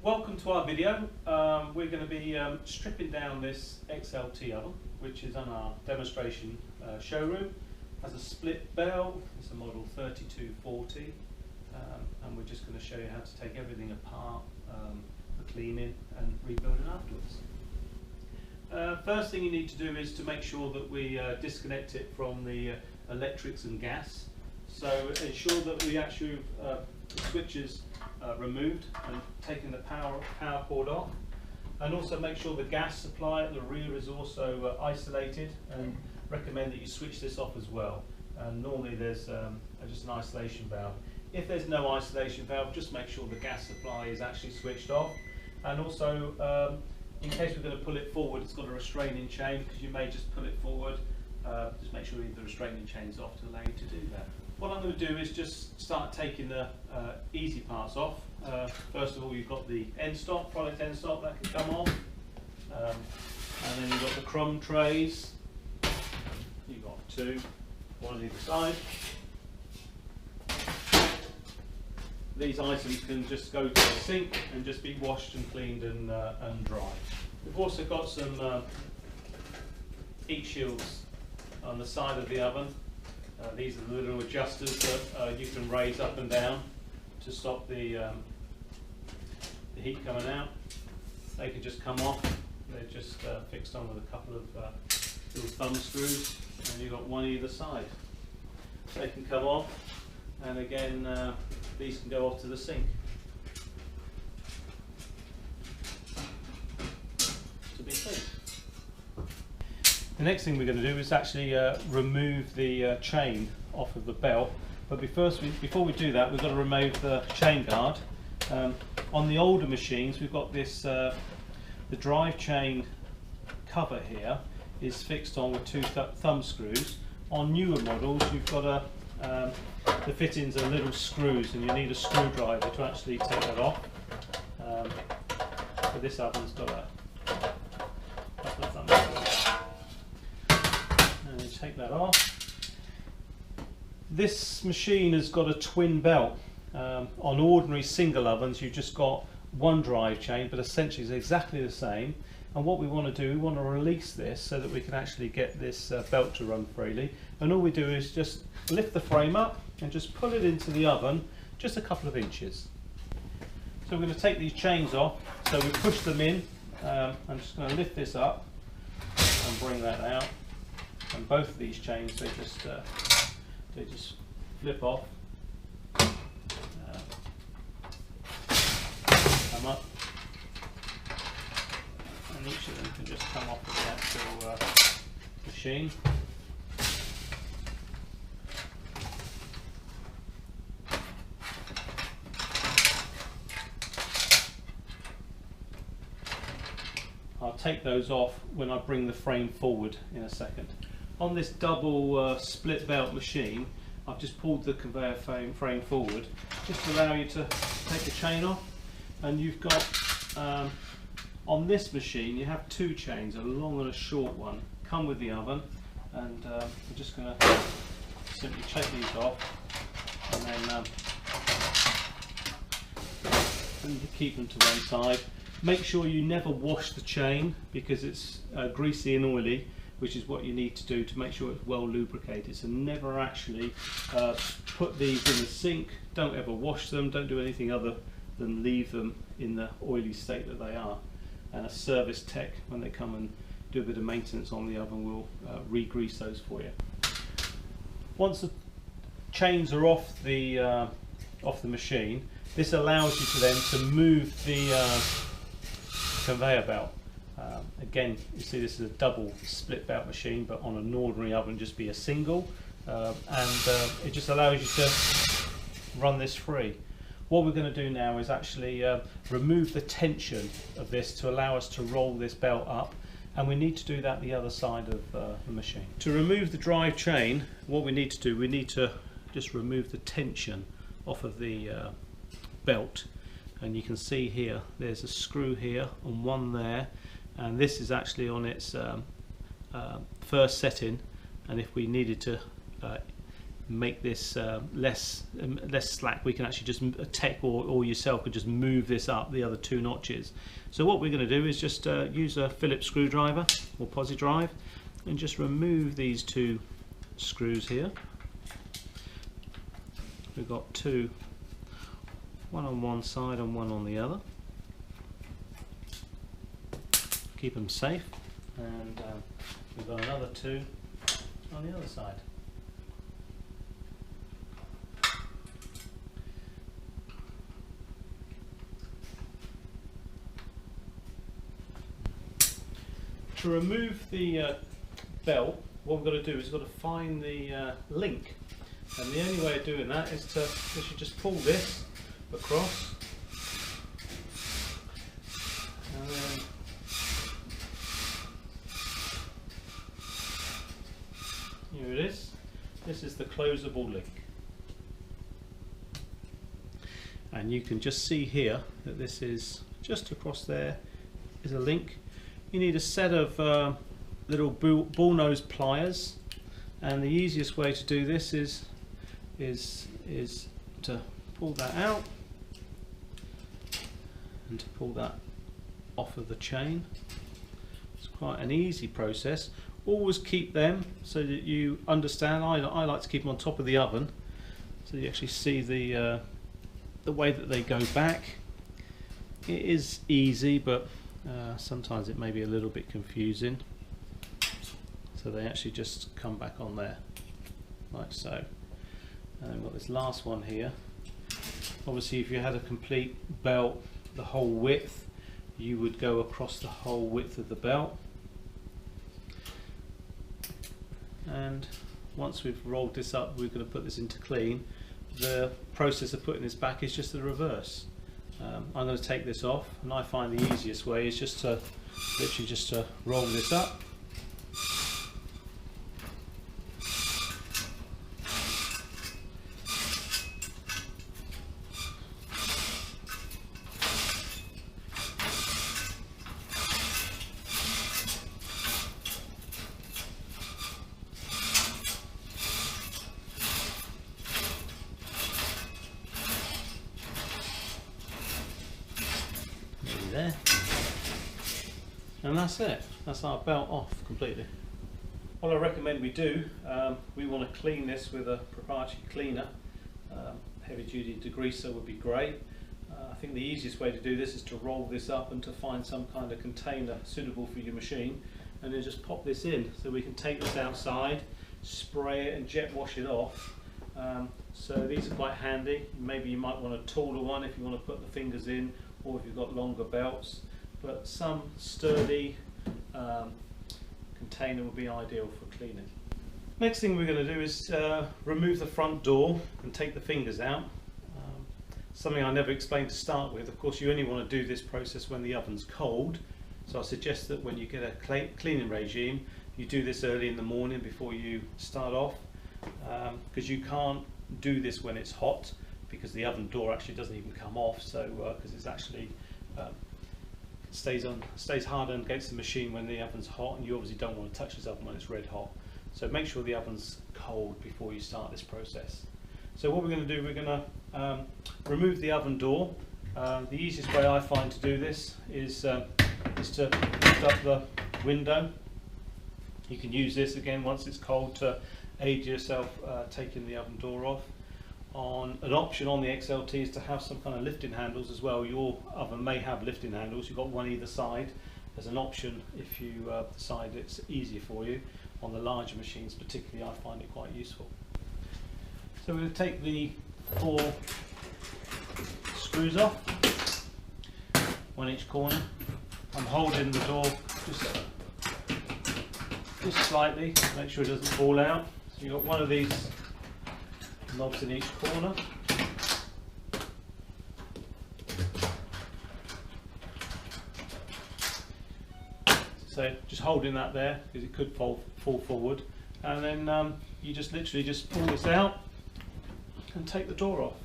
Welcome to our video. We're going to be stripping down this XLT oven, which is on our demonstration showroom. It has a split bell. It's a model 3240, and we're just going to show you how to take everything apart for cleaning and rebuilding afterwards. First thing you need to do is to make sure that we disconnect it from the electrics and gas. So ensure that we actually the switches removed and taking the power cord off, and also make sure the gas supply at the rear is also isolated, and recommend that you switch this off as well. And normally there's just an isolation valve. If there's no isolation valve, just make sure the gas supply is actually switched off. And also in case we're going to pull it forward, it's got a restraining chain, because you may just pull it forward. Just make sure the restraining chain's off to allow you to do that. What I'm going to do is just start taking the easy parts off. First of all, you've got the end stop, product end stop, that can come off. And then you've got the crumb trays. You've got two, one on either side. These items can just go to the sink and just be washed and cleaned and dry. We've also got some heat shields on the side of the oven. These are the little adjusters that you can raise up and down to stop the heat coming out. They can just come off. They're just fixed on with a couple of little thumb screws, and you've got one either side. They can come off, and again these can go off to the sink to be cleaned. The next thing we're going to do is actually remove the chain off of the belt. But before we do that, we've got to remove the chain guard. On the older machines, we've got this, the drive chain cover here is fixed on with two thumb screws. On newer models, you've got the fittings are little screws, and you need a screwdriver to actually take that off. But this oven's got a couple of thumb screws. And you take that off. This machine has got a twin belt. On ordinary single ovens, you've just got one drive chain, but essentially it's exactly the same. And what we want to do, we want to release this so that we can actually get this belt to run freely. And all we do is just lift the frame up and just pull it into the oven just a couple of inches. So we're going to take these chains off. So we push them in. I'm just going to lift this up and bring that out. And both of these chains, they just flip off, come up, and each of them can just come off of the actual machine. I'll take those off when I bring the frame forward in a second. On this double split belt machine, I've just pulled the conveyor frame forward just to allow you to take the chain off. And you've got, on this machine, you have two chains, a long and a short one, come with the oven. And I'm just going to simply take these off, and then keep them to one side. Make sure you never wash the chain, because it's greasy and oily, which is what you need to do to make sure it's well lubricated. So never actually put these in the sink, don't ever wash them, don't do anything other than leave them in the oily state that they are. And a service tech, when they come and do a bit of maintenance on the oven, will re-grease those for you. Once the chains are off the machine, this allows you to then to move the conveyor belt. Again, you see this is a double split belt machine, but on an ordinary oven just be a single, and it just allows you to run this free. What we're going to do now is actually remove the tension of this to allow us to roll this belt up, and we need to do that the other side of the machine. To remove the drive chain, what we need to do, we need to just remove the tension off of the belt. And you can see here, there's a screw here and one there, and this is actually on its first setting, and if we needed to make this less slack, we can actually just, a tech or yourself could just move this up the other 2 notches. So what we're going to do is just use a Phillips screwdriver or posi drive and just remove these 2 screws here. We've got 2, one on one side and one on the other. Keep them safe, and we've got another 2 on the other side. To remove the belt, what we've got to do is we've got to find the link, and the only way of doing that is to literally just pull this across, and then here it is. This is the closable link, and you can just see here that this is just across there is a link. You need a set of little ball nose pliers, and the easiest way to do this is to pull that out and to pull that off of the chain. It's quite an easy process. Always keep them so that you understand. I like to keep them on top of the oven so you actually see the way that they go back. It is easy, but sometimes it may be a little bit confusing. So they actually just come back on there, like so. And we've got this last one here. Obviously, if you had a complete belt, the whole width, you would go across the whole width of the belt. And once we've rolled this up, we're going to put this into clean. The process of putting this back is just the reverse. I'm going to take this off, and I find the easiest way is just to literally just to roll this up. There. And that's it. That's our belt off completely. What I recommend we do, we want to clean this with a proprietary cleaner. Heavy duty degreaser would be great. I think the easiest way to do this is to roll this up and to find some kind of container suitable for your machine, and then just pop this in so we can take this outside, spray it and jet wash it off. So these are quite handy. Maybe you might want a taller one if you want to put the fingers in, or if you've got longer belts, but some sturdy container would be ideal for cleaning. Next thing we're going to do is remove the front door and take the fingers out. Something I never explained to start with. Of course, you only want to do this process when the oven's cold, so I suggest that when you get a cleaning regime, you do this early in the morning before you start off, because you can't do this when it's hot, because the oven door actually doesn't even come off, so because it's actually stays hard against the machine when the oven's hot, and you obviously don't want to touch this oven when it's red hot. So make sure the oven's cold before you start this process. So what we're going to do, we're going to remove the oven door. The easiest way I find to do this is to lift up the window. You can use this again once it's cold to aid yourself taking the oven door off. An option on the XLT is to have some kind of lifting handles as well. Your oven may have lifting handles. You've got one either side. There's an option if you decide it's easier for you. On the larger machines particularly, I find it quite useful. So we're going to take the 4 screws off, one each corner. I'm holding the door just slightly to make sure it doesn't fall out. So you've got one of these knobs in each corner. So just holding that there because it could fall forward, and then you just literally just pull this out and take the door off.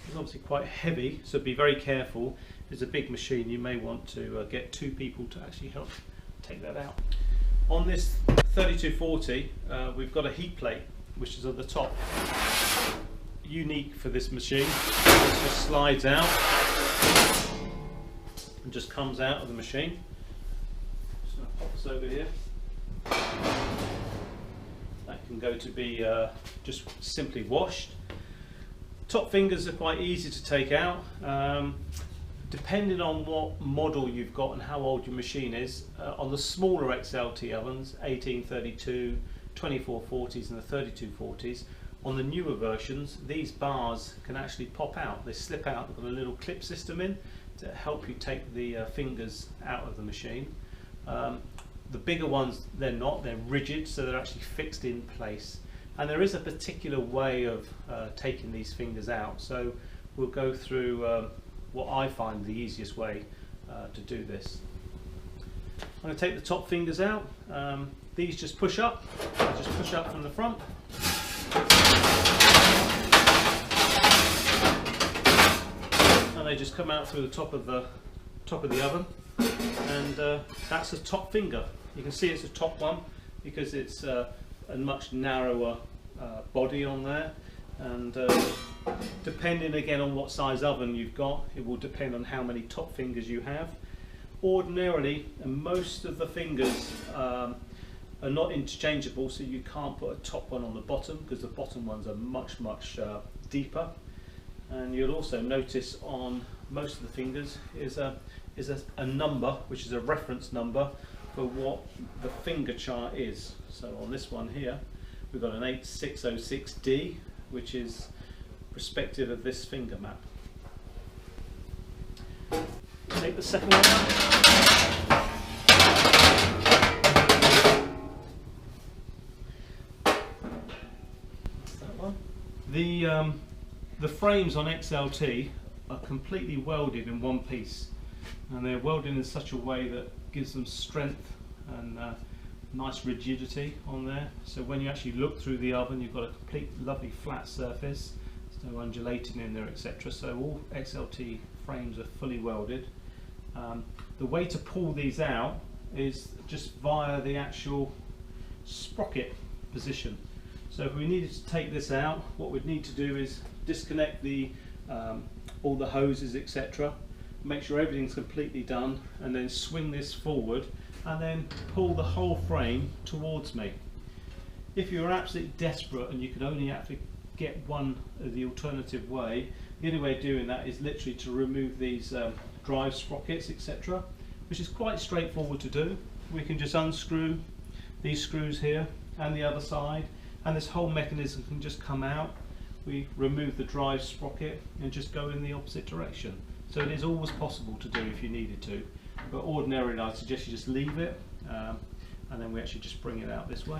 It's obviously quite heavy, so be very careful. It's a big machine. You may want to get 2 people to actually help take that out. On this 3240, we've got a heat plate which is at the top. Unique for this machine. It just slides out and just comes out of the machine. Just going to pop this over here. That can go to be just simply washed. Top fingers are quite easy to take out. Depending on what model you've got and how old your machine is, on the smaller XLT ovens, 1832, 2440s and the 3240s, on the newer versions, these bars can actually pop out. They slip out. They've got a little clip system in to help you take the fingers out of the machine. The bigger ones, they're not. They're rigid, so they're actually fixed in place. And there is a particular way of taking these fingers out. So we'll go through what I find the easiest way to do this. I'm going to take the top fingers out. These just push up. I just push up from the front. And they just come out through the top of the oven. And that's the top finger. You can see it's the top one because it's a much narrower body on there. And depending again on what size oven you've got, it will depend on how many top fingers you have. Ordinarily, most of the fingers are not interchangeable, so you can't put a top one on the bottom because the bottom ones are much deeper. And you'll also notice on most of the fingers is a number, which is a reference number for what the finger chart is. So on this one here, we've got an 8606D, which is respective of this finger map. Take the second one out. That one. The frames on XLT are completely welded in one piece, and they're welded in such a way that gives them strength and nice rigidity on there. So when you actually look through the oven, you've got a complete lovely flat surface. There's no undulating in there, etc. So all XLT frames are fully welded. The way to pull these out is just via the actual sprocket position. So if we needed to take this out, what we'd need to do is disconnect all the hoses, etc. Make sure everything's completely done, and then swing this forward and then pull the whole frame towards me. If you're absolutely desperate and you can only actually get one of the alternative way, the only way of doing that is literally to remove these drive sprockets, etc., which is quite straightforward to do. We can just unscrew these screws here and the other side, and this whole mechanism can just come out. We remove the drive sprocket and just go in the opposite direction. So it is always possible to do if you needed to, but ordinarily I'd suggest you just leave it and then we actually just bring it out this way.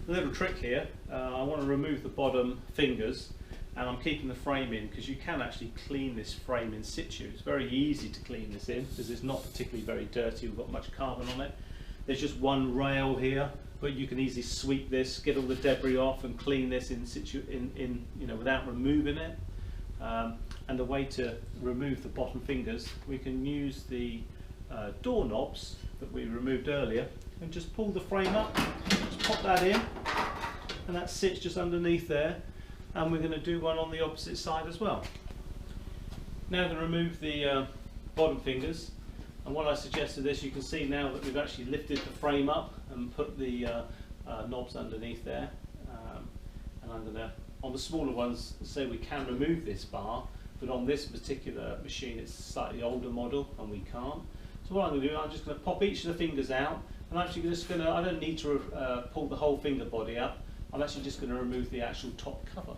A little trick here, I want to remove the bottom fingers, and I'm keeping the frame in because you can actually clean this frame in situ. It's very easy to clean this in because it's not particularly very dirty, we've got much carbon on it. There's just one rail here, but you can easily sweep this, get all the debris off and clean this in situ, without removing it. And the way to remove the bottom fingers, we can use the door knobs that we removed earlier and just pull the frame up, just pop that in, and that sits just underneath there. And we're going to do one on the opposite side as well. Now I'm going to remove the bottom fingers, and what I suggest to this, you can see now that we've actually lifted the frame up and put the knobs underneath there. And I'm going to, on the smaller ones, say we can remove this bar, but on this particular machine it's a slightly older model and we can't. So what I'm going to do, I'm just going to pop each of the fingers out, and I'm actually just going to, I don't need to pull the whole finger body up, I'm actually just going to remove the actual top cover.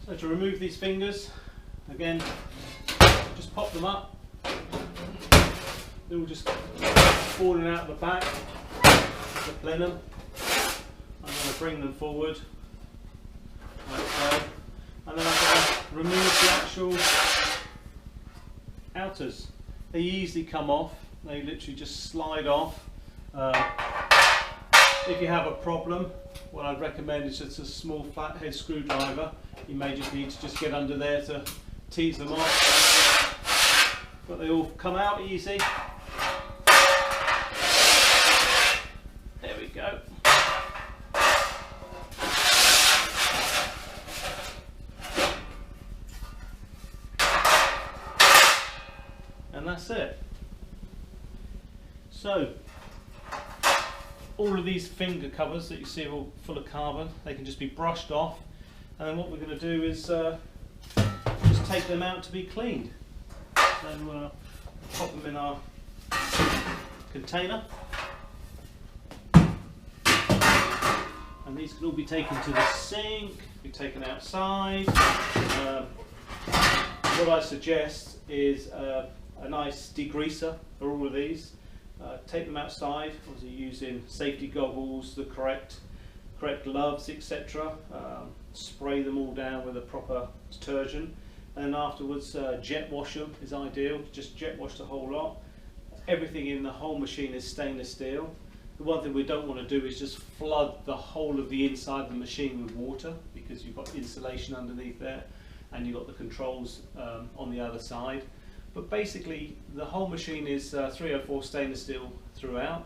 So to remove these fingers, again, just pop them up. They're all just falling out the back, the plenum. I'm going to bring them forward, like so. And then I'm going to remove the actual outers. They easily come off, they literally just slide off. If you have a problem, what I'd recommend is just a small flathead screwdriver. You may just need to just get under there to tease them off. But they all come out easy. There we go. that's it. So all of these finger covers that you see are all full of carbon, they can just be brushed off, and then what we're going to do is just take them out to be cleaned. So pop them in our container, and these can all be taken to the sink, be taken outside. What I suggest is a nice degreaser for all of these. Take them outside, obviously using safety goggles, the correct gloves, etc. Spray them all down with a proper detergent, and then afterwards jet wash them is ideal. Just jet wash the whole lot. Everything in the whole machine is stainless steel. The one thing we don't want to do is just flood the whole of the inside of the machine with water, because you've got insulation underneath there and you've got the controls on the other side. But basically the whole machine is 304 stainless steel throughout.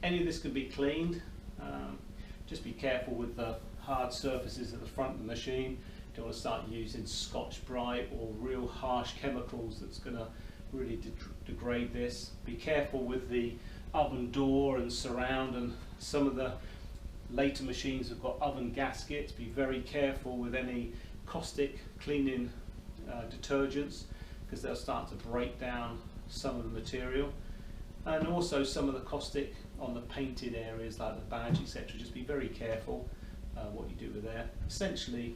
Any of this can be cleaned. Just be careful with the hard surfaces at the front of the machine. You don't want to start using Scotch-Brite or real harsh chemicals that's going to really degrade this. Be careful with the oven door and surround, and some of the later machines have got oven gaskets. Be very careful with any caustic cleaning detergents, because they'll start to break down some of the material, and also some of the caustic on the painted areas like the badge, etc. Just be very careful what you do with there. Essentially,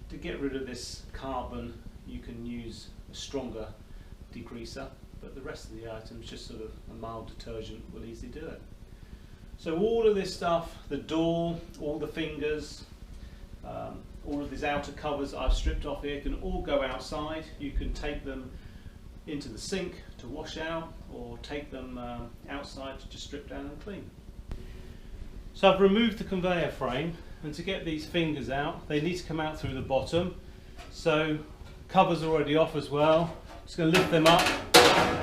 to get rid of this carbon, you can use a stronger degreaser, but the rest of the items, just sort of a mild detergent will easily do it. So all of this stuff, the door, all the fingers, all of these outer covers I've stripped off here, can all go outside. You can take them into the sink to wash out, or take them outside to just strip down and clean. So I've removed the conveyor frame, and to get these fingers out, they need to come out through the bottom. So covers are already off as well. Just going to lift them up,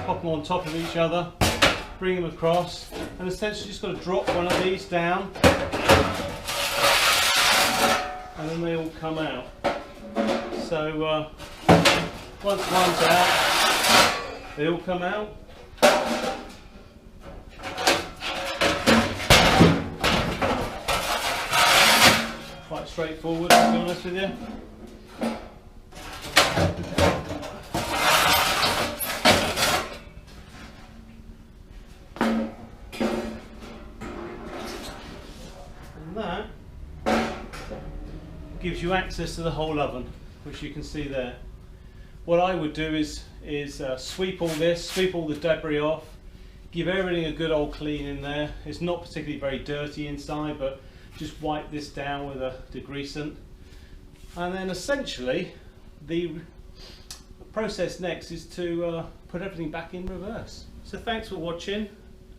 pop them on top of each other, bring them across, and essentially just got to drop one of these down, and then they all come out. So once one's out, they all come out. Quite straightforward, to be honest with you. And that gives you access to the whole oven, which you can see there. What I would do is sweep all this, sweep all the debris off, give everything a good old clean in there. It's not particularly very dirty inside, but just wipe this down with a degreasant. And then essentially the process next is to put everything back in reverse. So thanks for watching.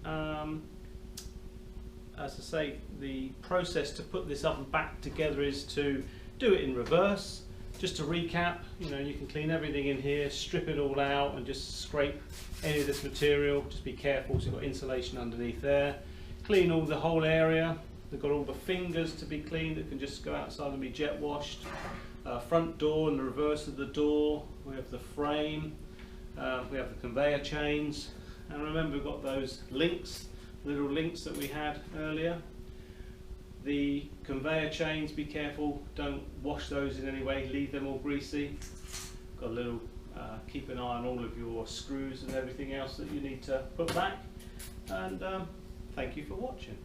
As I say, the process to put this oven back together is to do it in reverse. Just to recap, you know, you can clean everything in here, strip it all out, and just scrape any of this material. Just be careful, so you've got insulation underneath there. Clean all the whole area. They've got all the fingers to be cleaned that can just go outside and be jet washed. Front door and the reverse of the door. We have the frame. We have the conveyor chains. And remember, we've got those links, little links that we had earlier. The conveyor chains, be careful, don't wash those in any way, leave them all greasy. Got a little, keep an eye on all of your screws and everything else that you need to put back. And thank you for watching.